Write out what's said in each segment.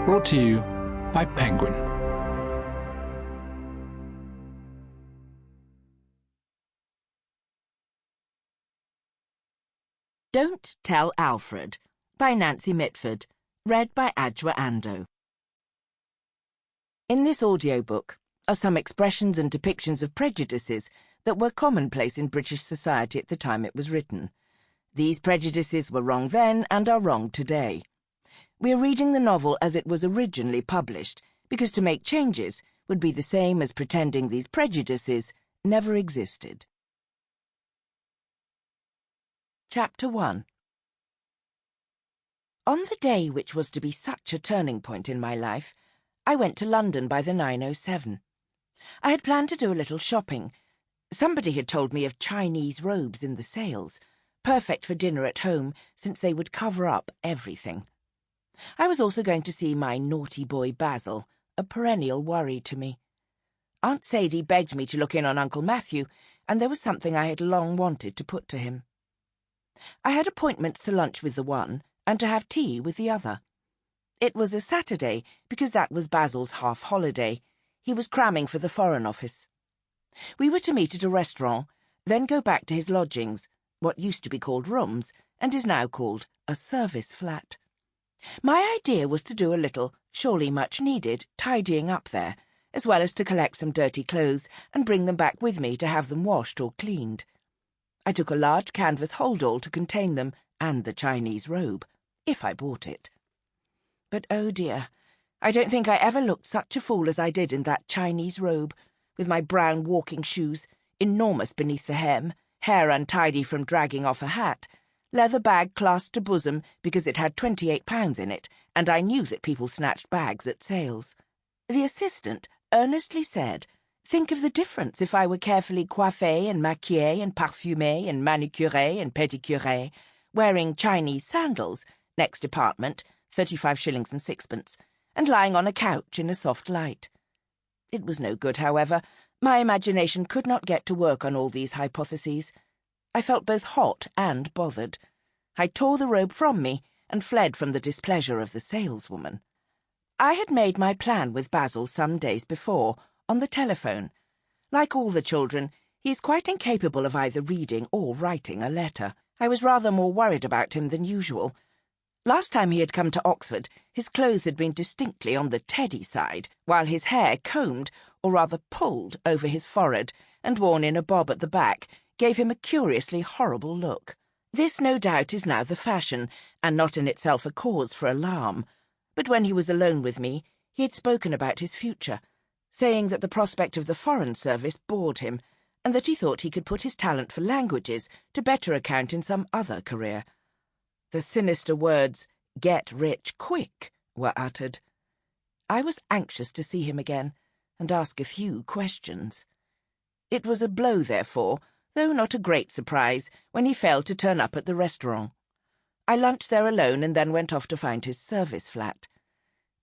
Brought to you by Penguin. Don't Tell Alfred by Nancy Mitford, read by Adjoa Andoh. In this audiobook are some expressions and depictions of prejudices that were commonplace in British society at the time it was written. These prejudices were wrong then and are wrong today. We are reading the novel as it was originally published, because to make changes would be the same as pretending these prejudices never existed. Chapter 1. On the day which was to be such a turning point in my life, I went to London by the 9:07. I had planned to do a little shopping. Somebody had told me of Chinese robes in the sales, perfect for dinner at home since they would cover up everything. I was also going to see my naughty boy Basil, a perennial worry to me. Aunt Sadie begged me to look in on Uncle Matthew, and there was something I had long wanted to put to him. I had appointments to lunch with the one and to have tea with the other. It was a Saturday, because that was Basil's half-holiday. He was cramming for the Foreign Office. We were to meet at a restaurant, then go back to his lodgings, what used to be called rooms, and is now called a service flat. My idea was to do a little, surely much needed, tidying up there, as well as to collect some dirty clothes and bring them back with me to have them washed or cleaned. I took a large canvas hold-all to contain them, and the Chinese robe, if I bought it. But oh dear, I don't think I ever looked such a fool as I did in that Chinese robe, with my brown walking shoes, enormous beneath the hem, hair untidy from dragging off a hat, leather bag clasped to bosom because it had £28 in it, and I knew that people snatched bags at sales. The assistant earnestly said, "Think of the difference if I were carefully coiffée and maquillée and parfumée and manicurée and pedicurée, wearing Chinese sandals, next department, 35 shillings and sixpence, and lying on a couch in a soft light." It was no good, however. My imagination could not get to work on all these hypotheses. I felt both hot and bothered. I tore the robe from me and fled from the displeasure of the saleswoman. I had made my plan with Basil some days before, on the telephone. Like all the children, he is quite incapable of either reading or writing a letter. I was rather more worried about him than usual. Last time he had come to Oxford, his clothes had been distinctly on the Teddy side, while his hair combed, or rather pulled, over his forehead and worn in a bob at the back, gave him a curiously horrible look. This, no doubt, is now the fashion, and not in itself a cause for alarm. But when he was alone with me, he had spoken about his future, saying that the prospect of the Foreign Service bored him, and that he thought he could put his talent for languages to better account in some other career. The sinister words, "Get rich quick," were uttered. I was anxious to see him again, and ask a few questions. It was a blow, therefore, though not a great surprise, when he failed to turn up at the restaurant. I lunched there alone and then went off to find his service flat.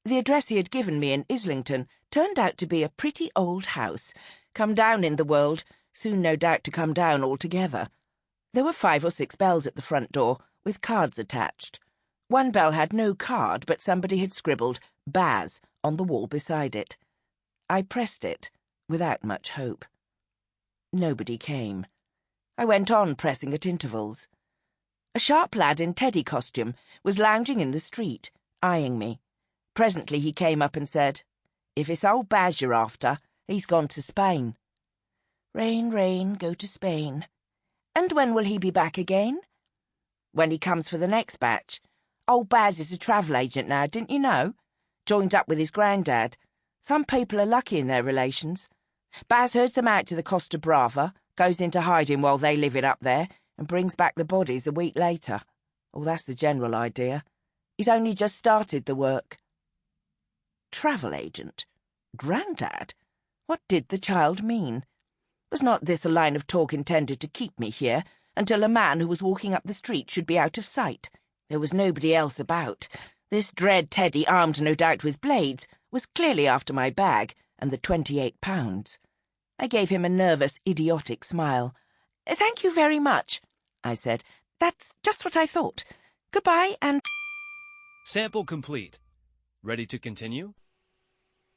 The address he had given me in Islington turned out to be a pretty old house, come down in the world, soon no doubt to come down altogether. There were 5 or 6 bells at the front door, with cards attached. One bell had no card, but somebody had scribbled "Baz" on the wall beside it. I pressed it, without much hope. Nobody came. I went on pressing at intervals. A sharp lad in Teddy costume was lounging in the street, eyeing me. Presently he came up and said, "If it's old Baz you're after, he's gone to Spain." Rain, rain, go to Spain. And when will he be back again? When he comes for the next batch. Old Baz is a travel agent now, didn't you know? Joined up with his granddad. Some people are lucky in their relations. Baz herds them out to the Costa Brava, goes into hiding while they live it up there, and brings back the bodies a week later. Oh, that's the general idea. He's only just started the work. Travel agent? Grandad? What did the child mean? Was not this a line of talk intended to keep me here, until a man who was walking up the street should be out of sight? There was nobody else about. This dread Teddy, armed no doubt with blades, was clearly after my bag and the £28. I gave him a nervous, idiotic smile. "Thank you very much," I said. "That's just what I thought. Goodbye, and—" Sample complete. Ready to continue?